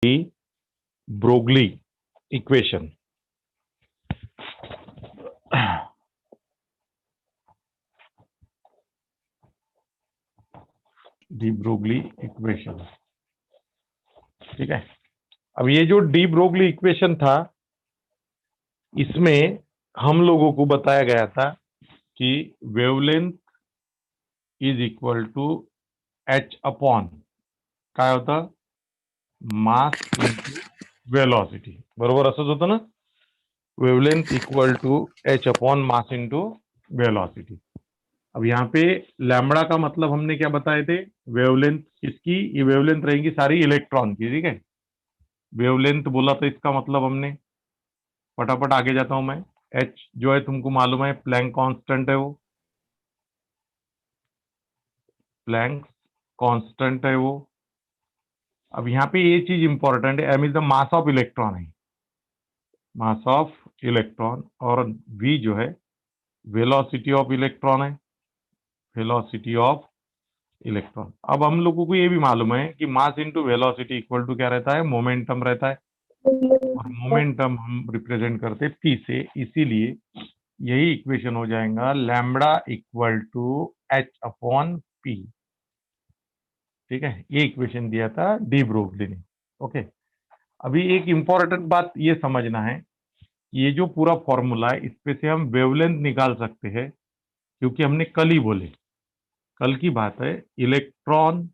Broglie equation. De Broglie equation. ठीक है. अब ये जो डी ब्रोगली इक्वेशन था, इसमें हम लोगों को बताया गया था कि wavelength is equal to H upon काय होतं, मास इंटू वेलोसिटी. बरोबर असंच होतं ना. Wavelength equal to H upon mass into velocity. अब यहाँ पे लैम्बडा का मतलब हमने क्या बताए थे, वेवलेंथ किसकी, ये वेवलेंथ रहेंगी सारी इलेक्ट्रॉन की. ठीक है. वेवलेंथ बोला तो इसका मतलब हमने, फटाफट आगे जाता हूं मैं. एच जो है तुमको मालूम है, प्लैंक कांस्टेंट है, वो प्लैंक कांस्टेंट है वो. अब यहाँ पे ये चीज इंपॉर्टेंट है, M is the mass of electron है, मास ऑफ इलेक्ट्रॉन. और वी जो है वेलोसिटी ऑफ इलेक्ट्रॉन है, वेलोसिटी ऑफ इलेक्ट्रॉन. अब हम लोगों को ये भी मालूम है कि mass into velocity equal to क्या रहता है, मोमेंटम रहता है. और मोमेंटम हम रिप्रेजेंट करते हैं पी से, इसीलिए यही इक्वेशन हो जाएगा lambda equal to H upon P. ठीक है. ये इक्वेशन दिया था डी ब्रोगली ने. ओके. अभी एक इंपॉर्टेंट बात ये समझना है, ये जो पूरा फॉर्मूला है, इस पे से हम वेवलेंथ निकाल सकते हैं, क्योंकि हमने कल ही बोले, कल की बात है, electron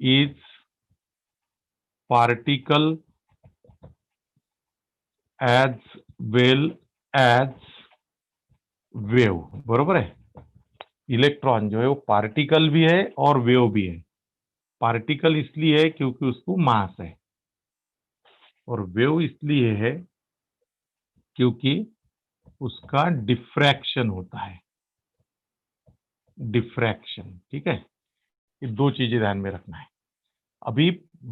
is particle as well as wave. बरोबर है. इलेक्ट्रॉन जो है वो पार्टिकल भी है और वेव भी है. पार्टिकल इसलिए है क्योंकि उसको मास है, और वेव इसलिए है क्योंकि उसका डिफ्रैक्शन होता है, डिफ्रैक्शन. ठीक है. ये दो चीजें ध्यान में रखना है. अभी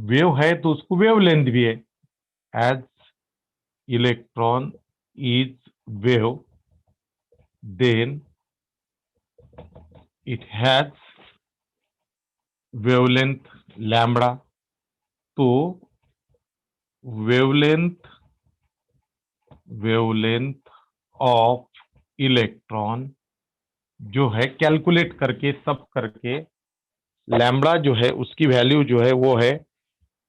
वेव है तो उसको वेव लेंथ भी है. As electron is wave, then it has wavelength lambda. तो वेवलेंथ ऑफ इलेक्ट्रॉन जो है, कैलकुलेट करके सब करके, लैम्बडा जो है उसकी वैल्यू जो है वो है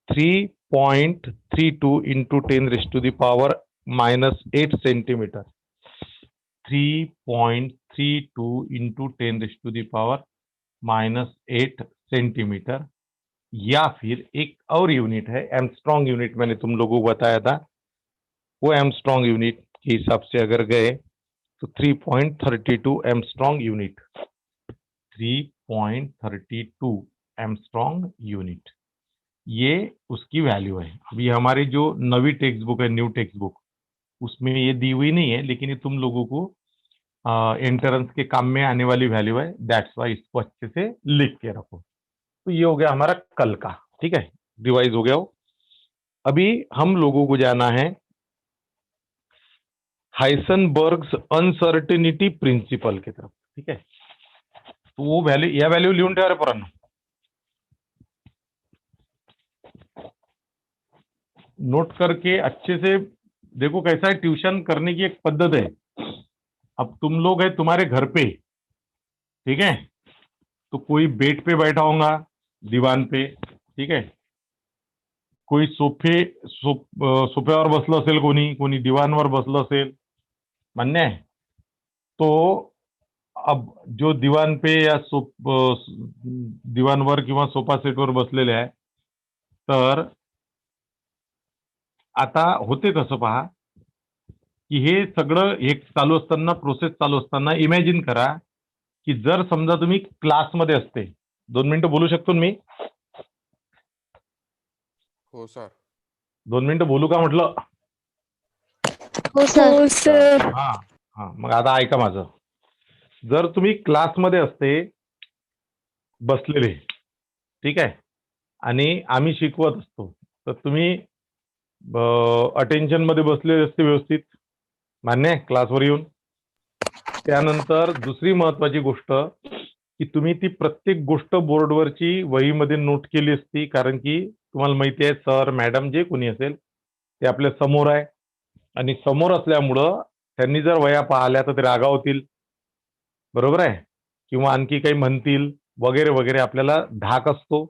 3.32 इंटू 10⁻⁻8 सेंटीमीटर. 3.32 into 10⁻⁸8 centimetre. या फिर एक और यूनिट है, एमस्ट्रॉन्ग यूनिट, मैंने तुम लोगों को बताया था. वो एमस्ट्रॉन्ग यूनिट के हिसाब से अगर गए तो 3.32 एमस्ट्रॉन्ग यूनिट, 3.32 एमस्ट्रॉन्ग यूनिट, ये उसकी वैल्यू है. अभी हमारी जो नवी टेक्स्ट बुक है, न्यू टेक्स्ट बुक, उसमें ये दी हुई नहीं है, लेकिन ये तुम लोगों को एंट्रेंस के काम में आने वाली वैल्यू है. दैट्स वाई इसको अच्छे से लिख के रखो. तो ये हो गया हमारा कल का. ठीक है. रिवाइज हो गया हो. अभी हम लोगों को जाना है हाइसेनबर्ग्स अनसर्टेनिटी प्रिंसिपल की तरफ. ठीक है. तो वो वैल्यू, या वैल्यू लिहून ठेवा रे पोरांनो, नोट करके अच्छे से देखो. कैसा है, ट्यूशन करने की एक पद्धत है. अब तुम लोग है तुम्हारे घर पे, ठीक है, तो कोई बेड पे बैठा होगा, दीवान पे, ठीक है, कोई सोफ्यावर बसलं असेल, कोणी कोणी दिवाणवर बसलं असेल, मान्य आहे. तो अब जो दीवान पे या दीवानवर किंवा सोफा सेटवर बसलेले आहे, तर आता होते कसं पहा, की हे सगळं एक चालू असताना, प्रोसेस चालू असताना, इमॅजिन करा की जर समजा तुम्ही क्लासमध्ये असते. 2 मिनिटं बोलू शकतो ना मी? हो सर. 2 मिनिटं बोलू का म्हटलं? हो सर. हा हा. मग आता ऐका माझं. जर तुम्ही क्लासमध्ये असते बसलेले, ठीक आहे, आणि आम्ही शिकवत असतो, तर तुम्ही अटेन्शन मध्ये बसलेले असते व्यवस्थित, मान्य आहे, क्लासवर येऊन. त्यानंतर दुसरी महत्वाची गोष्ट, की तुम्ही ती प्रत्येक गोष्ट बोर्डवरची वहीमध्ये नोट केली असती, कारण की तुम्हाला माहिती आहे सर मॅडम जे कोणी असेल ते आपल्या समोर आहे आणि समोर असल्यामुळं त्यांनी जर वह्या पाहिल्या तर ते रागावतील, बरोबर आहे, किंवा आणखी काही म्हणतील वगैरे वगैरे. आपल्याला धाक असतो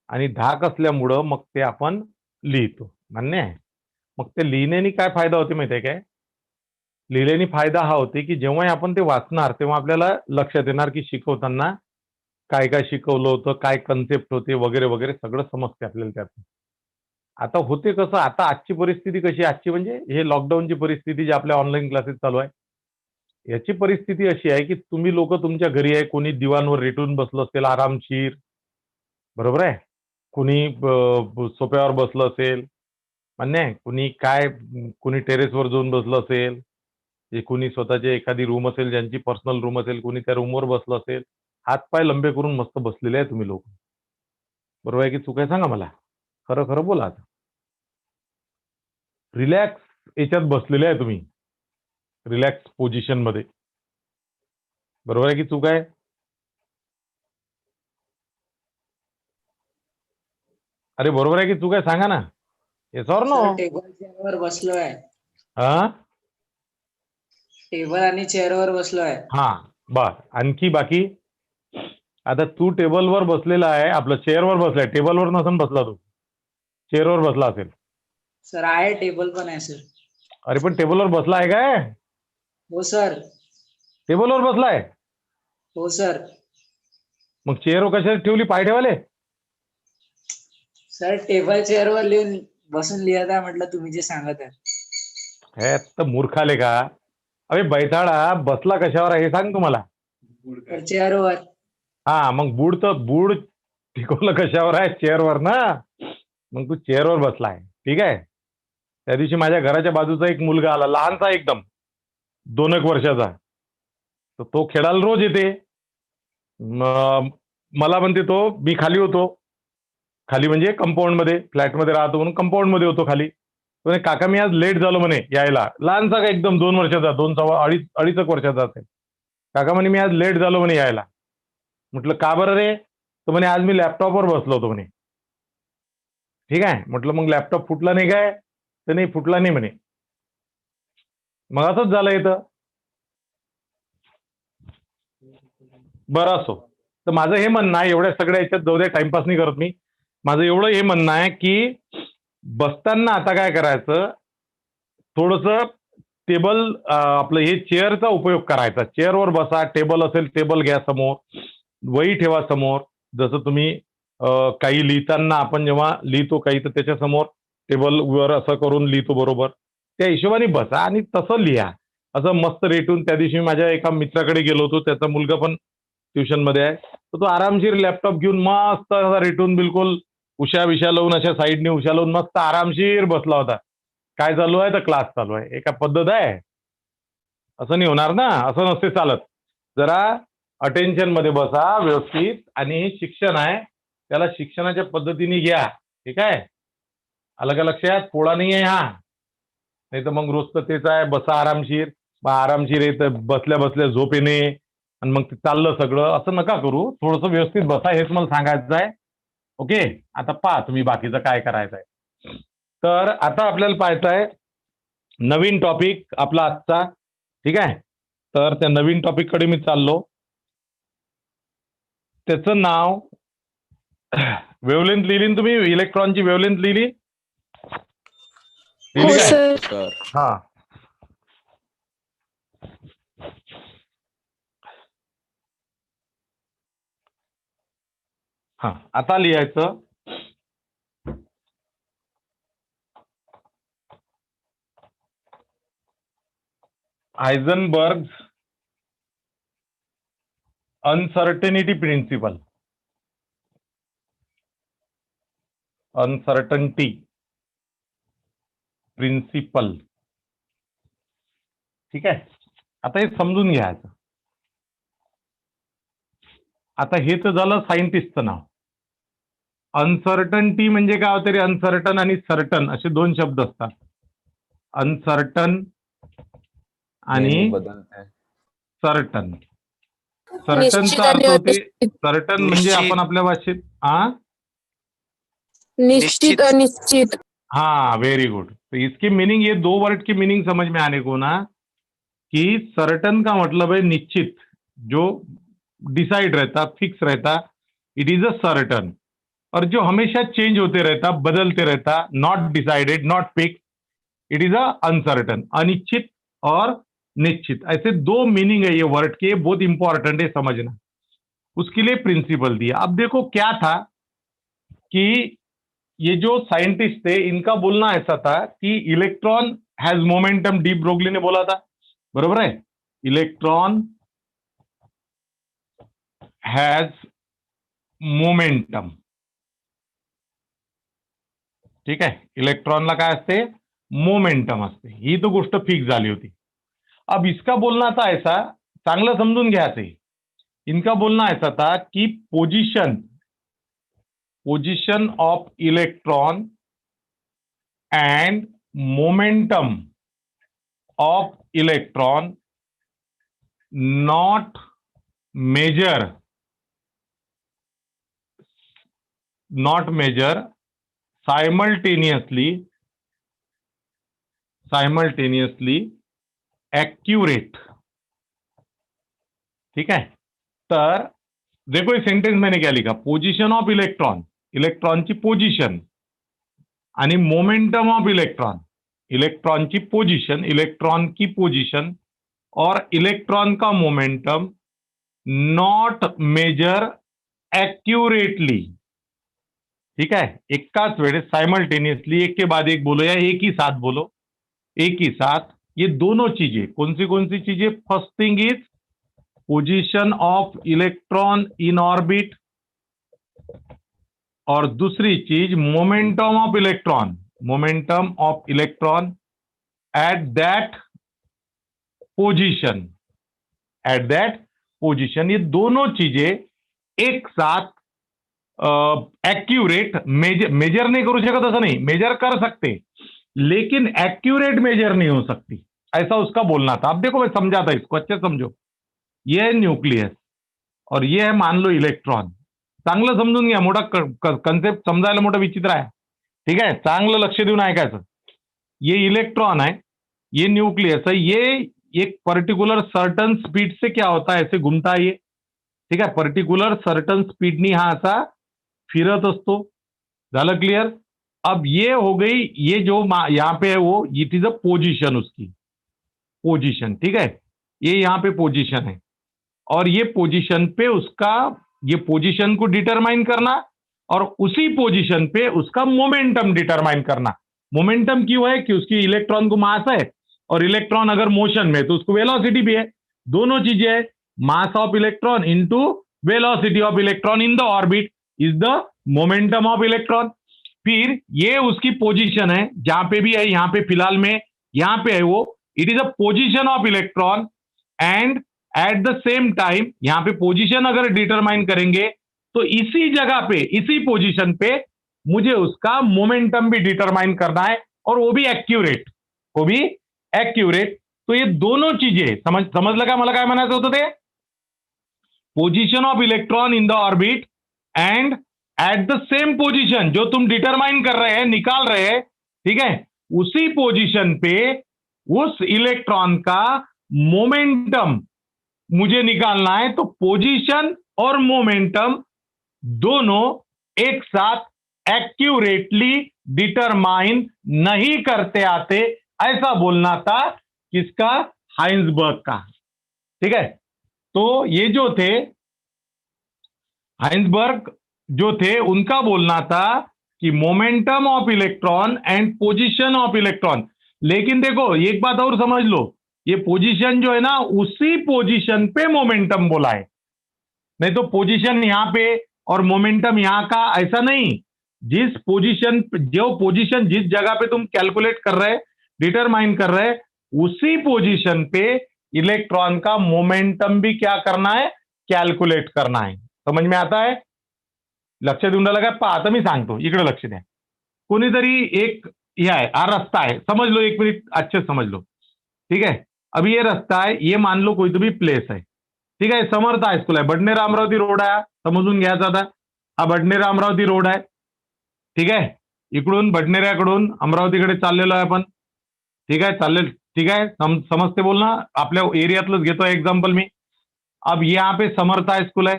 आणि धाक असल्यामुळं मग ते आपण लिहितो, मान्य आहे. मग ते लिहिण्याने काय फायदा होते माहिती आहे काय? लिहिल्याने फायदा हा होते की जेव्हाही आपण ते वाचणार तेव्हा आपल्याला लक्षात येणार की शिकवताना काय काय शिकवलं होतं, काय कन्सेप्ट होते वगैरे वगैरे सगळं समजते आपल्याला त्यातून. आता होते कसं, आता आजची परिस्थिती कशी, आजची म्हणजे हे लॉकडाऊनची परिस्थिती, जे आपल्या ऑनलाईन क्लासेस चालू आहे, याची परिस्थिती अशी आहे की तुम्ही लोक तुमच्या घरी आहे, कोणी दिवाणवर रेटून बसलं असेल आरामशीर, बरोबर आहे, कोणी सोफ्यावर बसलं असेल, मान्य आहे, कुणी काय, कुणी टेरेसवर जाऊन बसलं असेल, जे कोणी स्वतःची एखादी रूम असेल, ज्यांची पर्सनल रूम असेल, कोणी त्या रूमवर बसलं असेल, हात-पाय लंबे करून मस्त बसलेले आहे तुम्ही लोक. बरोबर आहे की चूक आहे सांगा मला? खरं खरं बोला आता. रिलॅक्स याच्यात बसलेले आहे तुम्ही, रिलॅक्स पोझिशन मध्ये. बरोबर आहे की चूक आहे? अरे बरोबर आहे की चूक आहे सांगा ना. Yes or no? Sir table चेअरवर बसलोय. हा टेबल आणि चेअरवर बसलोय. हा बर. आणखी बाकी? आता तू टेबलवर बसलेला आहे, आपलं चेअरवर बसलाय, टेबलवर नसून बसला तू, चेअरवर बसला असेल. सर आहे, टेबल पण आहे सर. अरे पण टेबलवर बसला आहे काय? हो सर. टेबलवर बसलाय? हो सर. मग चेअरवर कशाला ठेवली, पाय ठेवाले? सर टेबल चेअरवर लिहून बसून लिहत आहे म्हटलं, तुम्ही जे सांगत आहे. हे तर मूर्खाले का? अरे बैठाडा बसला कशावर आहे हे सांग तुम्हाला. चेअरवर. हा मग बूड तर बूड टिकवलं कशावर आहे? चेअरवर ना. मग तू चेअरवर बसलाय, ठीक आहे. त्या दिवशी माझ्या घराच्या बाजूचा एक मुलगा आला, लहानचा एकदम, 2-1 वर्षाचा. तर तो खेळायला रोज येते. मला म्हणते तो, मी खाली होतो, खाली म्हणजे कंपाऊंड मध्ये, फ्लॅटमध्ये राहतो म्हणून कंपाऊंड मध्ये होतो खाली. तो म्हणे काका मी आज लेट झालो म्हणे यायला. लहानचा का एकदम 2 वर्षाचा, 2-2.5 वर्षाचा असेल. काका म्हणे मी आज लेट झालो म्हणे यायला. म्हटलं का बरं रे? तो म्हणे आज मी लॅपटॉपवर बसलो होतो म्हणे. ठीक आहे, म्हटलं मग लॅपटॉप फुटला नाही काय? तर नाही फुटला नाही म्हणे. मग असंच झालं इथं. बरं असो. तर माझं हे म्हणणं आहे, एवढ्या सगळ्या याच्यात जाऊ द्या, टाइमपास नाही करत मी. माझं एवढं हे म्हणणं आहे की बसताना आता काय करायचं, थोडंसं टेबल, आपलं हे चेअरचा उपयोग करायचा. चेअरवर बसा, टेबल असेल टेबल घ्या समोर, वही ठेवा समोर. जसं तुम्ही काही लिहिताना आपण जेव्हा लिहितो काही, तर त्याच्यासमोर टेबलवर असं करून लिहितो, बरोबर त्या हिशोबाने बसा आणि तसं लिहा. असं मस्त रेटून. त्या दिवशी माझ्या एका मित्राकडे गेलो होतो, त्याचा मुलगा पण ट्युशनमध्ये आहे, तर तो आरामशीर लॅपटॉप घेऊन मस्त असा रेटून, बिलकुल उशा विशा लावून, अशा साईडने उशा लावून मस्त आरामशीर बसला होता. काय चालू आहे? तर क्लास चालू आहे. एका पद्धत आहे? असं नाही होणार ना, असं नसते चालत. जरा अटेन्शन मध्ये बसा व्यवस्थित. आणि हे शिक्षण आहे, त्याला शिक्षणाच्या पद्धतीने घ्या, ठीक आहे. आलं का लक्षात? पोळा नाही आहे हा. नाही तर मग रोज तर तेच आहे, बसा आरामशीर, मग आरामशीर येतं, बसल्या बसल्या झोप येणे आणि मग ते चाललं सगळं. असं नका करू, थोडंसं व्यवस्थित बसा, हेच मला सांगायचं आहे. ओके, आता पहा तुम्ही बाकीचं काय करायचं आहे. तर आता आपल्याला पाहायचं आहे नवीन टॉपिक आपला आजचा, ठीक आहे. तर त्या नवीन टॉपिक कडे मी चाललो. त्याचं नाव, वेवलेंथ लिहिली तुम्ही? इलेक्ट्रॉनची वेवलेंथ लिहिली? हो लिहिली काय? सर. हा. हा आता लिहायचं हायझनबर्ग अनसर्टेनिटी प्रिन्सिपल. अनसर्टनटी प्रिन्सिपल, ठीक आहे. आता हे समजून घ्यायचं. आता हे तर झालं सायंटिस्टचं नाव. अनसर्टनटी म्हणजे काय होतं रे? अनसर्टन आणि सर्टन असे 2 शब्द असतात. अनसर्टन आणि सर्टन. सर्टनचा अर्थ होते सर्टन म्हणजे आपण आपल्या भाषेत निश्चित अनिश्चित। हाँ वेरी गुड। तो इसकी मीनिंग, ये दो वर्ड की मीनिंग समझ में आने को ना, कि सर्टन का मतलब है निश्चित, जो डिसाइड रहता, फिक्स रहता, इट इज अ सर्टन। और जो हमेशा चेंज होते रहता, बदलते रहता, not decided, not fix, it is a uncertain. अनिश्चित और निश्चित, ऐसे दो मीनिंग है ये वर्ड के, बहुत इंपॉर्टेंट है समझना। उसके लिए प्रिंसिपल दिया। अब देखो क्या था कि ये जो साइंटिस्ट थे इनका बोलना ऐसा था कि electron has momentum, de Broglie ने बोला था, बरोबर है। इलेक्ट्रॉन हैज मोमेंटम, ठीक आहे। इलेक्ट्रॉनला काय असते, मोमेंटम असते, ही तो गोष्ट फिक्स झाली होती। अब इसका बोलना था ऐसा, चांगलं समजून घ्यायचं, इनका बोलना ऐसा था कि position of electron and momentum of electron not measure simultaneously accurate, ठीक है। तर देखो इस सेंटेन्स मैंने क्या लिखा, पोजीशन ऑफ इलेक्ट्रॉनची पोजीशन आणि मोमेंटम ऑफ इलेक्ट्रॉनची पोजीशन, इलेक्ट्रॉन की पोजीशन और इलेक्ट्रॉन का मोमेंटम नॉट मेजर एक्यूरेटली, ठीक है। एकाच वेळेस साइमल्टेनियसली, एक के बाद एक बोलो या एक ही साथ बोलो, एक ही साथ, ये दोनों चीजें कौन सी चीजें, first thing is position of electron in orbit, और दूसरी चीज momentum of electron at that position, ये दोनों चीजें एक साथ एक्यूरेट, मेजर नहीं करू शकत असं नहीं, मेजर कर सकते लेकिन एक्यूरेट मेजर नहीं हो सकती, ऐसा उसका बोलना था। अब देखो मैं समझाता इसको, अच्छे समझो। ये है न्यूक्लियस और ये है मान लो इलेक्ट्रॉन, चांगलं समजून घ्या, मोठा कन्सेप्ट समजायला मोठा विचित्र आहे, ठीक आहे, चांगलं लक्ष देऊन ऐकायचं। ये इलेक्ट्रॉन है, ये न्यूक्लियस है, ये एक पर्टिकुलर सर्टन स्पीड से क्या होता है, ऐसे घूमता है ये, ठीक है, पर्टिकुलर सर्टन स्पीडनी हा असा फिरत असतो, झालं क्लियर। अब ये हो गई, ये जो यहां पे है वो इट इज अ पोजीशन, उसकी पोजीशन, ठीक है, ये यहां पे पोजीशन है और ये पोजीशन पे उसका, ये पोजीशन को डिटरमाइन करना और उसी पोजीशन पे उसका मोमेंटम डिटरमाइन करना। मोमेंटम क्यों है कि उसकी इलेक्ट्रॉन को मास है और इलेक्ट्रॉन अगर मोशन में तो उसको वेलोसिटी भी है, दोनों चीजें है, mass of electron into velocity of electron in the orbit is the momentum of electron. फिर ये उसकी पोजीशन है, जहां पे भी है, यहां पे फिलहाल में यहां पे है वो, it is a position of electron end at the same time यहां पे पोजीशन अगर डिटरमाइन करेंगे तो इसी जगह पे, इसी पोजीशन पे मुझे उसका मोमेंटम भी डिटरमाइन करना है और वो भी एक्यूरेट, तो ये दोनों चीजें समजलं का, मला काय म्हणायचं होतं ते, position of electron in the orbit end at the same position जो तुम डिटरमाइन कर रहे हैं, निकाल रहे हैं, ठीक है, उसी पोजीशन पे उस इलेक्ट्रॉन का मोमेंटम मुझे निकालना है। तो पोजीशन और मोमेंटम दोनों एक साथ एक्यूरेटली डिटरमाइन नहीं करते आते, ऐसा बोलना था किसका, हाइंसबर्ग का, ठीक है। तो ये जो थे हाइंसबर्ग जो थे, उनका बोलना था कि momentum of electron end position of electron. लेकिन देखो एक बात और समझ लो, ये पोजीशन जो है ना, उसी पोजीशन पे मोमेंटम बोला है, नहीं तो पोजीशन यहां पे और मोमेंटम यहां का, ऐसा नहीं। जिस पोजीशन, जो पोजीशन जिस जगह पे तुम कैलकुलेट कर रहे, डिटरमाइन कर रहे, उसी पोजीशन पे इलेक्ट्रॉन का मोमेंटम भी क्या करना है, कैलकुलेट करना है। समझ में आता है, लक्ष देऊन लगा पहा, आता मी सांगतो, इकडे लक्ष द्या। कोणीतरी एक हे आहे, हा रस्ता है, समझ लो, एक मिनट अच्छे समझ लो, ठीक है। अभी ये रास्ता है, ये मान लो कोई तो भी प्लेस है, ठीक आहे. समर्थ हायस्कूल आहे, बडनेर अमरावती रोड आहे, समजून घ्यायचा आता. हा बडनेर अमरावती रोड आहे. ठीक आहे. इकडून बडनेऱ्याकडून अमरावतीकडे चाललेलो आहे आपण. ठीक आहे, चालेल. ठीक है, समझते बोलना, आपल्या एरियातलंच घेतो एग्जांपल मी. अब यहाँ पे समर्थ हाई स्कूल है.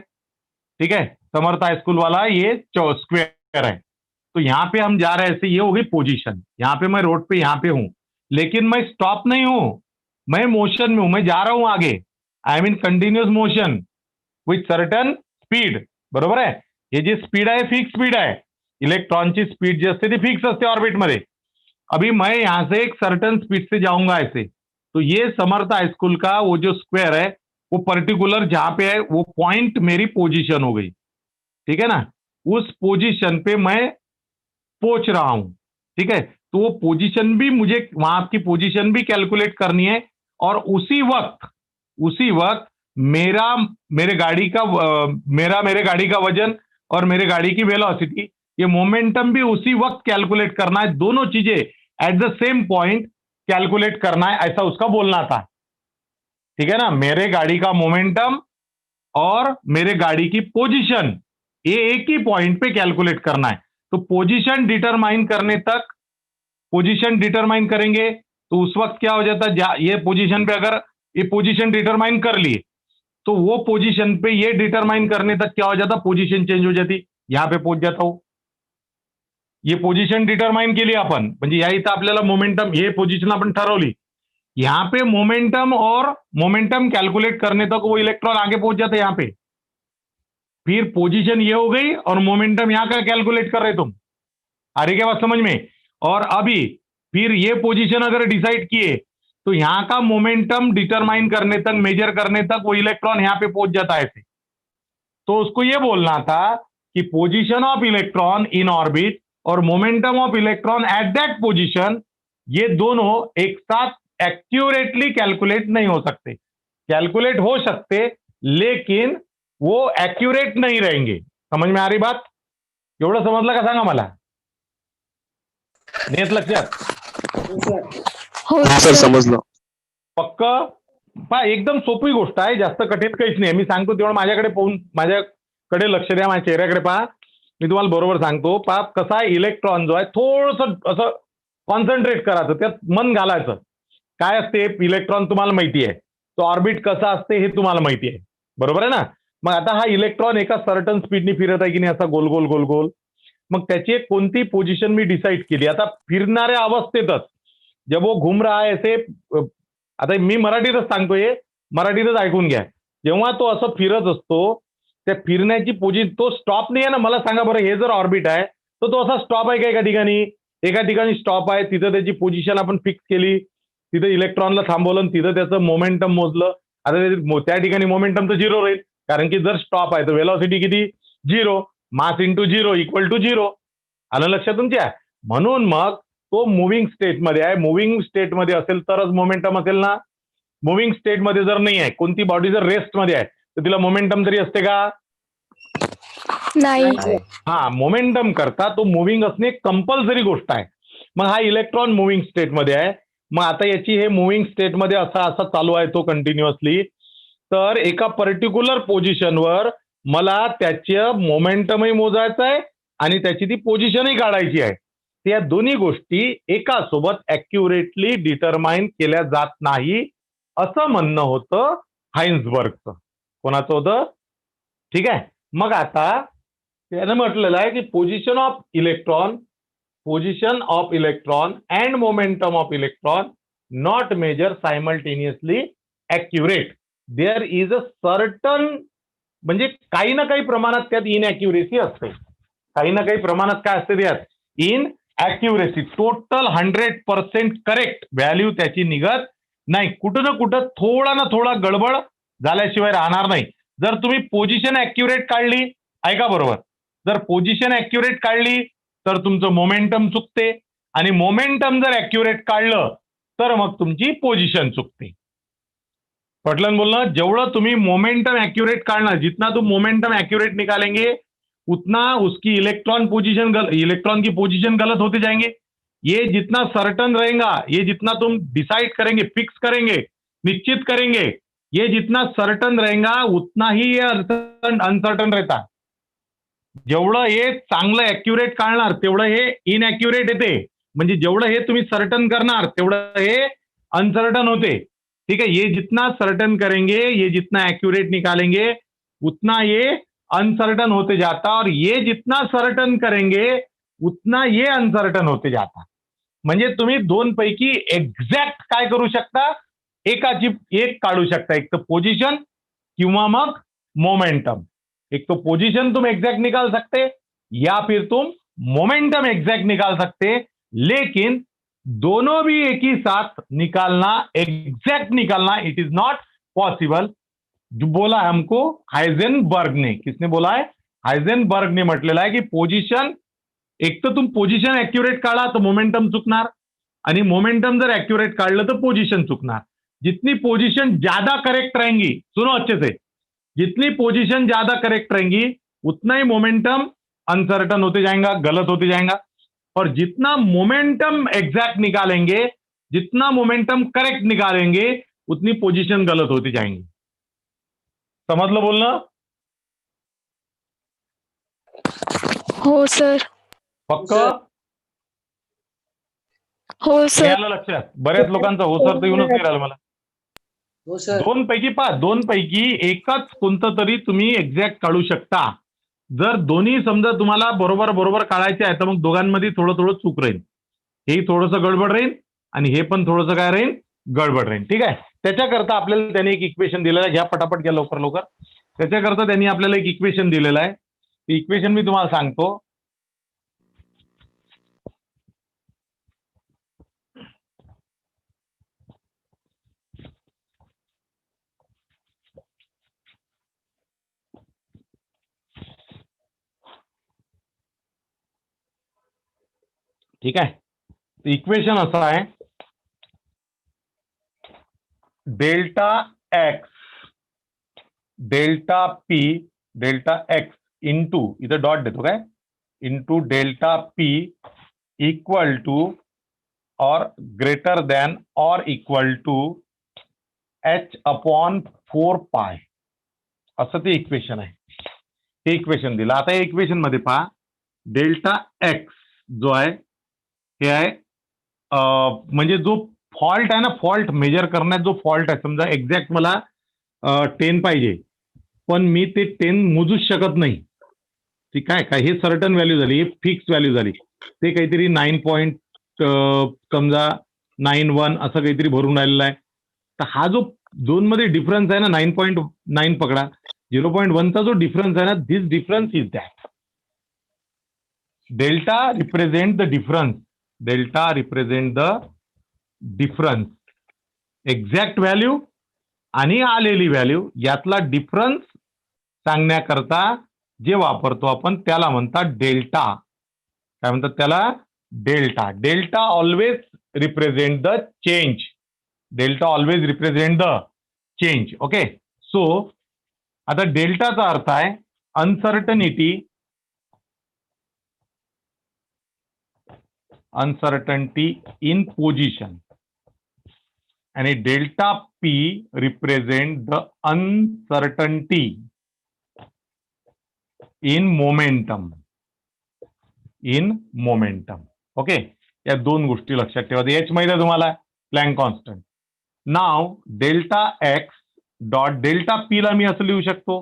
ठीक है, समर्थ हाई स्कूल वाला ये स्क्वायर है. तो यहाँ पे हम जा रहे हैं, ऐसे ये हो गई पोजीशन. यहाँ पे मैं रोड पे यहाँ पे हूं, लेकिन मैं स्टॉप नहीं हूं, मैं मोशन में हूं, मैं जा रहा हूं आगे. I mean continuous motion with certain speed. बरोबर आहे. हे जी स्पीड आहे फिक्स स्पीड आहे. इलेक्ट्रॉनची स्पीड जी असते ती फिक्स असते ऑर्बिटमध्ये. अभी मैं यहां से एक सर्टन स्पीड से जाऊंगा ऐसे. तो ये समर्थ हाईस्कूल का वो जो स्क्वायर है वो पर्टिकुलर जहां पे है वो पॉइंट मेरी पोजीशन हो गई. ठीक है ना. उस पोजीशन पे मैं पहुंच रहा हूं. ठीक है. तो वो पोजीशन भी मुझे वहां की पोजीशन भी कैलकुलेट करनी है. और उसी वक्त मेरे गाड़ी का मेरे गाड़ी का वजन और मेरे गाड़ी की वेलोसिटी, ये मोमेंटम भी उसी वक्त कैलकुलेट करना है. दोनों चीजें at the same point calculate करना है, ऐसा उसका बोलना था. ठीक है ना. मेरे गाड़ी का मोमेंटम और मेरे गाड़ी की पोजीशन ये एक ही पॉइंट पे कैलकुलेट करना है. तो पोजीशन डिटरमाइन करने तक, पोजीशन डिटरमाइन करेंगे तो उस वक्त क्या हो जाता है, ये पोजीशन पे अगर ये पोजीशन डिटरमाइन कर लिए तो वो पोजीशन पे ये डिटरमाइन करने तक क्या हो जाता, पोजीशन चेंज हो जाती. यहां पे पहुंच जाता हूं. ये पोजीशन डिटरमाइन केली आपण, म्हणजे या इथं आपल्याला मोमेंटम, हे पोजीशन आपण ठरवली. यहां पे मोमेंटम और मोमेंटम कैलकुलेट करने तक वो इलेक्ट्रॉन आगे पहुंच जाते हैं यहां पे. फिर पोजीशन ये हो गई और मोमेंटम यहां का कैलकुलेट कर रहे तुम. आ रही क्या बात समझ में. और अभी फिर ये पोजीशन अगर डिसाइड किए तो यहां का मोमेंटम डिटरमाइन करने तक, मेजर करने तक वो इलेक्ट्रॉन यहां पे पहुंच जाता है ऐसे. तो उसको ये बोलना था कि position of electron in orbit और momentum of electron at that position, ये दोनों एक साथ एक्यूरेटली कैलकुलेट नहीं हो सकते. कैलकुलेट हो सकते लेकिन वो एक्यूरेट नहीं रहेंगे. समझ में आ रही बात. एवढं समजलं का सांगा मला. नेत लक्षात. हो सर सर. समजलं. पक्क. पा एकदम सोपी गोष्ट आहे, जास्त कठीण काहीच नाही. मी सांगतो तेवढं माझ्याकडे पाहून, माझ्याकडे लक्ष द्या, माझ्या चेहऱ्याकडे पहा. मी तुम्हाला बरोबर सांगतो. पहा कसा आहे, इलेक्ट्रॉन जो आहे थोडंसं असं कॉन्सन्ट्रेट करायचं, त्यात मन घालायचं. काय असते इलेक्ट्रॉन तुम्हाला माहिती आहे, तो ऑर्बिट कसा असते हे तुम्हाला माहिती आहे. बरोबर आहे ना. मग आता हा इलेक्ट्रॉन एका सर्टन स्पीडनी फिरत आहे की नाही, असा गोल गोल गोल गोल. मग त्याची एक कोणती पोझिशन मी डिसाईड केली. आता फिरणाऱ्या अवस्थेतच जब वो घूम रहा है ऐसे, आता मी मराठीतच सांगतोय, मराठीतच ऐकून घ्या. जेव्हा तो असं फिरत असतो, त्या फिरण्याची पोझिशन, तो स्टॉप नाही आहे ना. मला सांगा बरं, हे जर ऑर्बिट आहे तर तो असा स्टॉप आहे का एका ठिकाणी. एका ठिकाणी स्टॉप आहे, तिथं त्याची पोझिशन आपण फिक्स केली, तिथं इलेक्ट्रॉनला थांबवलं, तिथं त्याचं मोमेंटम मोजलं. आता त्या ठिकाणी मोमेंटम तर झिरो राहील, कारण की जर स्टॉप आहे तर वेलॉसिटी किती, zero. Mass into zero equal to zero. आलं लक्षात तुमच्या. म्हणून मग तो मुव्हिंग स्टेटमध्ये आहे. मुव्हिंग स्टेटमध्ये असेल तरच मोमेंटम असेल ना. मुव्हिंग स्टेटमध्ये जर नाही आहे, कोणती बॉडी जर रेस्टमध्ये आहे तर तिला मोमेंटम तरी असते का. नाही. हा, मोमेंटम करता तो मुव्हिंग असणे कंपल्सरी गोष्ट आहे. मग हा इलेक्ट्रॉन मुव्हिंग स्टेटमध्ये आहे. मग आता याची हे मुव्हिंग स्टेटमध्ये असा चालू आहे तो कंटिन्युअसली. तर एका पर्टिक्युलर पोझिशनवर मला त्याचं मोमेंटमही मोजायचं आहे आणि त्याची ती पोझिशनही काढायची आहे. या दोन्ही गोष्टी एका सोबत ॲक्युरेटली डिटरमाइन केल्या जात नाही, असं म्हणणं होतं हाइन्सबर्गचं. कोणाचं होतं. ठीक आहे. मग आता त्यानं म्हटलेलं आहे की position of electron and momentum of electron not measure simultaneously accurate. There is a certain, म्हणजे काही ना काही प्रमाणात त्यात इनॲक्युरेसी असते. काही ना काही प्रमाणात काय असते त्यात, in accuracy. Total 100% correct value त्याची निघत नाही. कुठं ना कुठं थोडा ना थोडा गडबड झाल्याशिवाय राहणार नाही. जर तुम्ही पोझिशन ॲक्युरेट काढली, ऐका बरोबर, जर पोझिशन ॲक्युरेट काढली तर तुमचं मोमेंटम चुकते, आणि मोमेंटम जर ॲक्युरेट काढलं तर मग तुमची पोझिशन चुकते. पटलन बोलना. जेवढं तुम्ही मोमेंटम ॲक्युरेट काढणार, जितना तुम मोमेंटम ॲक्युरेट निकालेंगे उतना उसकी इलेक्ट्रॉन की पोजीशन गलत होते जाएंगे. ये जितना सर्टन रहेगा, ये जितना तुम डिसाइड करेंगे, फिक्स करेंगे, निश्चित करेंगे, ये जितना सर्टन रहेगा उतना ही ये अनसर्टन रहता. जेवढं हे चांगलं ॲक्युरेट काढणार तेवढं हे इनॲक्युरेट येते. म्हणजे जेवढं हे तुम्ही सर्टन करणार तेवढं हे अनसर्टन होते. ठीक है, ये जितना सर्टन करेंगे, ये जितना एक्यूरेट निकालेंगे, उतना ये अनसर्टन होते जाता, और ये जितना सर्टन करेंगे उतना ये अनसर्टन होते जाता. म्हणजे तुम्ही दोन पैकी एक्झॅक्ट काय करू शकता, एकाची एक काढू शकता, एक तर पोझिशन किंवा मग मोमेंटम. एक तो पोजीशन तुम एग्जैक्ट निकाल सकते या फिर तुम मोमेंटम एग्जैक्ट निकाल सकते, लेकिन दोनों भी एक ही साथ निकालना, एग्जैक्ट निकालना, इट इज नॉट पॉसिबल. जो बोला है हमको हाइजेनबर्ग ने. किसने बोला है? हाइजेनबर्ग ने म्हटलेलं आहे की पोझिशन, एक तर तुम पोझिशन ॲक्युरेट काढा तर मोमेंटम चुकणार, आणि मोमेंटम जर ॲक्युरेट काढलं तर पोझिशन चुकणार. जितनी पोझिशन ज्यादा करेक्ट रहेंगी, सुनो अच्छे से, जितनी पोजीशन ज्यादा करेक्ट रहेंगी उतना ही मोमेंटम अनसर्टन होते जाएगा, गलत होते जाएगा. और जितना मोमेंटम एग्जैक्ट निकालेंगे, जितना मोमेंटम करेक्ट निकालेंगे, उतनी पोजीशन गलत होती जाएंगी. समजलं बोलणं? हो सर. पक्क? हो सर. याला लक्षात. बऱ्याच लोकांचा हो सर तर येऊनच नाही राहिलं मला. हो सर. दोन पैकी एकच कोणतं तरी तुम्ही एक्झॅक्ट काढू शकता. जर दोन्ही समजा तुम्हाला बरोबर बरोबर काढायचे आहे तर मग दोघांमध्ये थोडं थोडं चूक राहील. हेही थोडंसं गडबड राहील आणि हे पण थोडंसं काय राहील, गडबड राहील. ठीक आहे, त्याच्याकरता आपल्याला त्यांनी एक इक्वेशन दिलेलं आहे. घ्या पटापट, घ्या लवकर लवकर. त्याच्याकरता त्यांनी आपल्याला एक इक्वेशन दिलेलं आहे. ते इक्वेशन मी तुम्हाला सांगतो. ठीक आहे, इक्वेशन असं आहे, delta X delta P delta X into, इथं डॉट देतो काय, into delta P equal to और ग्रेटर देन और equal to H upon 4 pi, असं ते इक्वेशन आहे. हे इक्वेशन दिलं. आता या इक्वेशन मध्ये पहा, डेल्टा एक्स जो आहे हे आहे म्हणजे जो फॉल्ट आहे ना, फॉल्ट मेजर करण्यात जो फॉल्ट आहे, समजा एक्झॅक्ट मला 10 पाहिजे पण मी ते 10 मोजूच शकत नाही. ठीक आहे का, हे सर्टन व्हॅल्यू झाली, हे फिक्स व्हॅल्यू झाली. ते काहीतरी 9 समजा 9.1 असं काहीतरी भरून राहिलेलं आहे. तर हा जो दोन मध्ये डिफरन्स आहे ना, 9.9 पकडा, 0.1चा जो डिफरन्स आहे ना, this difference is that. Delta represent the difference, delta represent the difference, exact value आणि आलेली व्हॅल्यू यातला डिफरन्स सांगण्याकरता जे वापरतो आपण त्याला म्हणतात डेल्टा. काय म्हणतात त्याला? Delta. Delta always represent the change, delta always represent the change. Okay, so आता डेल्टाचा अर्थ आहे uncertainty, uncertainty in position, and a delta P represent the uncertainty in momentum. in momentum. Okay, या दोन गोष्टी लक्षात ठेवा. एच माहिती आहे तुम्हाला, प्लँक कॉन्स्टंट. नाव delta X dot delta P ला मी असं लिहू शकतो,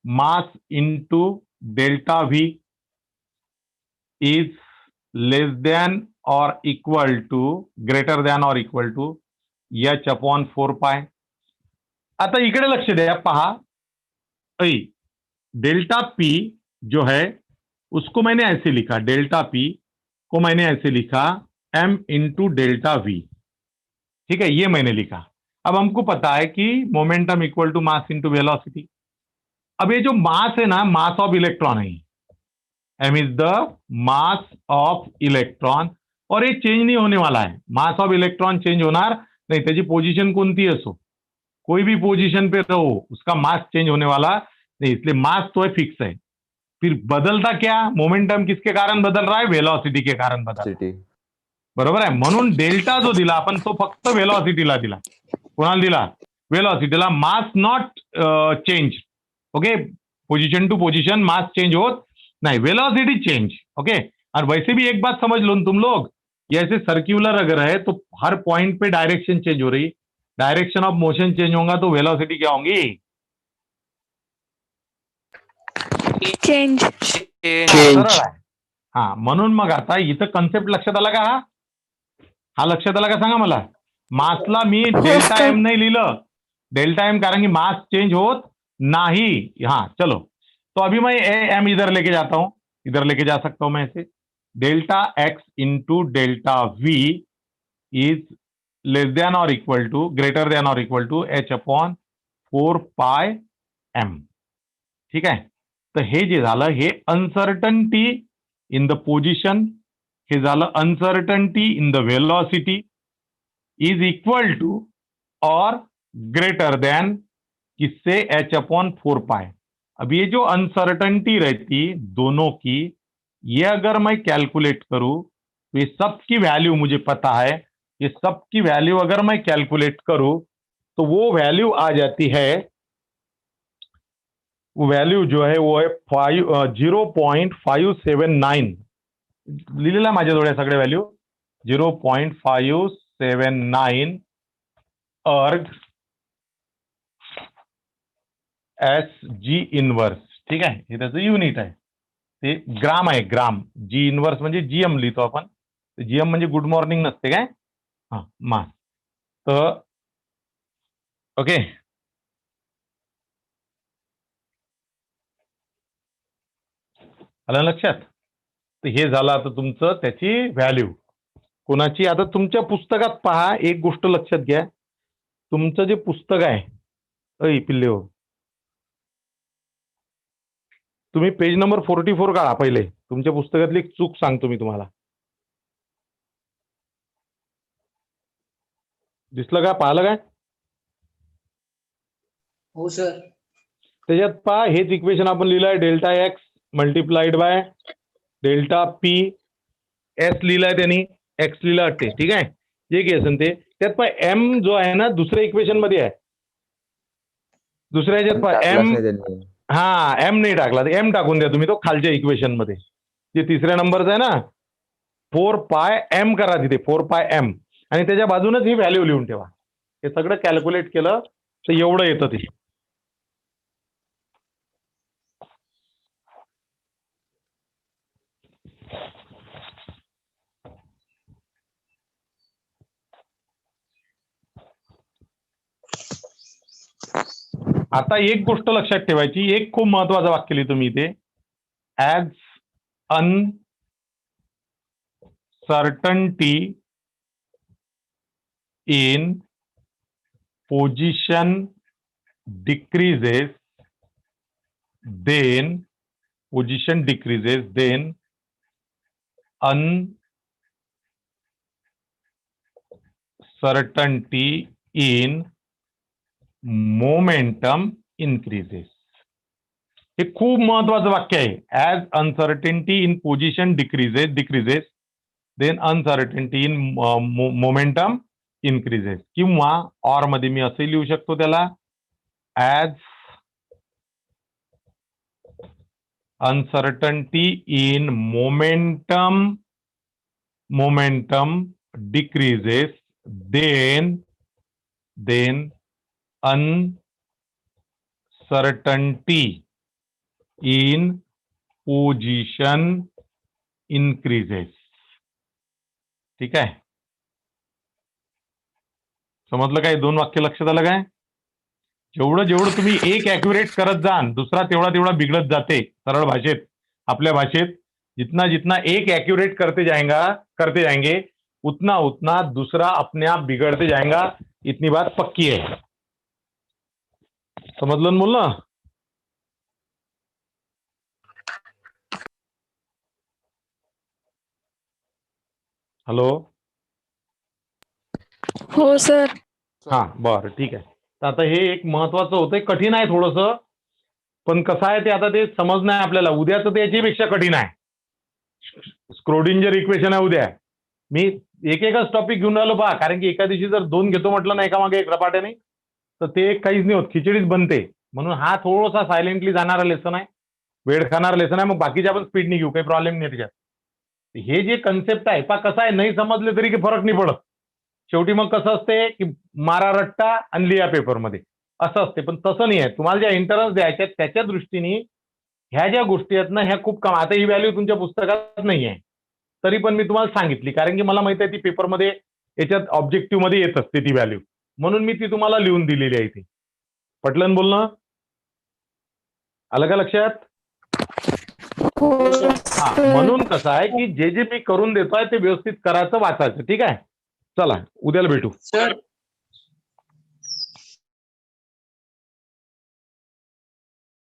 mass into delta V is less than और इक्वल टू, ग्रेटर दॅन और equal to H upon 4 pi. आता इकडे लक्ष द्या, पहा, डेल्टा पी जो है उसको मैंने ऐसे लिखा, डेल्टा पी को मैंने ऐसे लिखा एम इंटू डेल्टा वी. ठीक है, ये मैंने लिखा. अब हमको पता है कि momentum equal to mass into velocity. अब ये जो मास है ना, मास ऑफ इलेक्ट्रॉन है, M is the mass of electron, और ये चेंज नहीं होने वाला है. मास ऑफ इलेक्ट्रॉन चेंज होणार नहीं, त्याची पोजीशन कोणती असो, कोई भी पोजीशन पे रहो, उसका मास चेंज होने वाला नहीं, इसलिए मास तो है, फिक्स है. फिर बदलता क्या, मोमेंटम किसके कारण बदल रहा है, वेलोसिटी के कारण बदल रहा है. बरोबर आहे. म्हणून डेल्टा जो दिला आपण तो फक्त वेलोसिटीला दिला. कोणाला दिला? वेलॉसिटीला mass not change. Okay, position to position mass change होत नहीं, वेलोसिटी चेंज. ओके, और वैसे भी एक बात समझ लो तुम लोग, ये ऐसे सर्क्यूलर अगर है तो हर पॉइंट पे डायरेक्शन चेंज हो रही, डायरेक्शन ऑफ मोशन चेंज होगा तो वेलोसिटी क्या होंगी? चेंज. सरळ आहे. हा, म्हणून मग आता इथं कन्सेप्ट लक्षात आला का? हा लक्षात आला का सांगा मला. मासला मी डेल्टा sir. एम नहीं लिहिलं, डेल्टा एम कारण की मास चेंज होत नहीं. हाँ चलो, तो अभी मैं एम इधर लेके जाता हूं, इधर लेके जा सकता हूं मैं ऐसे. Delta X into delta we is less than और इक्वल टू, ग्रेटर देन और इक्वल टू एच अपॉन 4 पाय एम. ठीक आहे. तर हे जे झालं हे अनसर्टन्टी इन द पोजिशन, हे झालं uncertainty in the velocity is equal to और ग्रेटर देन किससे? H upon 4 pi. अब ये जो अनसर्टन्टी रहती दोनों की, ये अगर मैं कैलकुलेट करूं तो ये सब की वैल्यू मुझे पता है, ये सब की वैल्यू अगर मैं कैलकुलेट करूं तो वो वैल्यू आ जाती है, वो वैल्यू जो है वो है 0.579. लिहिलेला माझ्याजवळ सगळे व्हॅल्यू 0.579 अर्ग एस जी इनवर्स. ठीक आहे, हे त्याचं युनिट आहे, ते ग्राम आहे. ग्राम जी इनवर्स म्हणजे जीएम लिहितो आपण. जीएम म्हणजे गुड मॉर्निंग नसते काय? हा, मास. तर ओके, आलं लक्षात? तर हे झालं आता तुमचं त्याची व्हॅल्यू कोणाची. आता तुमच्या पुस्तकात पहा, एक गोष्ट लक्षात घ्या, तुमचं जे पुस्तक आहे, अय पिल्ले हो, तुम्ही पेज नंबर 44 काढा पहिले. तुमच्या पुस्तकातली एक चूक सांगतो मी तुम्हाला. दिसलं का? पाहिलं काय? हो सर. त्याच्यात पहा, हेच इक्वेशन आपण लिहिलं आहे, delta X multiplied by delta P. S लिहिलाय त्यांनी, एक्स लिहिला वाटते. ठीक आहे, जे काही असेल ते. त्यात पहा एम जो आहे ना दुसऱ्या इक्वेशन मध्ये आहे, दुसऱ्या ह्याच्यात पहा एम. हा, एम नाही टाकला, एम टाकून द्या तुम्ही तो खालच्या इक्वेशन मध्ये, जे तिसऱ्या नंबरचा आहे ना, 4 पाय एम करा तिथे, 4 पाय एम, आणि त्याच्या बाजूनच ही व्हॅल्यू लिहून ठेवा. हे सगळं कॅल्क्युलेट केलं तर एवढं येतं ते. आता एक गोष्ट लक्षात ठेवायची, एक खूप महत्वाचं वाक्य लिहितो मी इथे, as uncertainty in position decreases then position decreases, then uncertainty in momentum increases. हे खूप महत्वाचं वाक्य आहे. As uncertainty in position decreases then uncertainty in momentum increases. किंवा ऑर मध्ये मी असे लिहू शकतो त्याला, as uncertainty in momentum decreases, then uncertainty in position increases. ठीक आहे, समजलं काय? दोन वाक्य लक्षात आलं काय? जेवढं तुम्ही एक ॲक्युरेट करत जाल, दुसरा तेवढा बिघडत जाते. सरळ भाषेत, आपल्या भाषेत, जितना एक ॲक्युरेट करते जाएंगे उतना दूसरा अपने आप बिगड़ते जाएगा. इतनी बात पक्की है. समजलं ना मुलं? हॅलो, हो सर. हा बरं, ठीक आहे. तर आता हे एक महत्वाचं होतंय, कठीण आहे थोडंसं, पण कसं आहे ते आता ते समजणं आहे आपल्याला. उद्याचं त्याच्यापेक्षा कठीण आहे. स्क्रोडिंजर इक्वेशन आहे उद्या. मी एक एकच टॉपिक घेऊन राहिलो बा, कारण की एका दिवशी जर दोन घेतो म्हटलं ना एका मागे एक रपाट्याने, तर ते काहीच नाही होत, खिचडीच बनते. म्हणून हा थोडासा सायलेंटली जाणारा लेसन आहे, वेळ खाणारा लेसन आहे. मग बाकीच्या आपण स्पीडने घेऊ, काही प्रॉब्लेम नाही त्याच्यात. हे जे कन्सेप्ट आहे पा कसं आहे, नाही समजले तरी काही फरक नाही पडत. शेवटी मग कसं असते की मारा रट्टा आणि लिहा पेपरमध्ये असं असते. पण तसं नाही आहे. तुम्हाला ज्या एंट्रन्स द्यायच्या त्याच्या दृष्टीने ह्या ज्या गोष्टी आहेत ना, ह्या खूप आता ही व्हॅल्यू तुमच्या पुस्तकात नाही आहे, तरी पण मी तुम्हाला सांगितली, कारण की मला माहिती आहे ती पेपरमध्ये याच्यात ऑब्जेक्टिव्ह मध्ये येत असते ती व्हॅल्यू, म्हणून मी ती तुम्हाला लिहून दिलेली आहे इथे. पटलं बोलणं? आलं का लक्षात? हो हा, सर. म्हणून कसं आहे की जे जे मी करून देतोय ते व्यवस्थित करायचं, वाचायचं. ठीक आहे, चला उद्याला भेटू. सर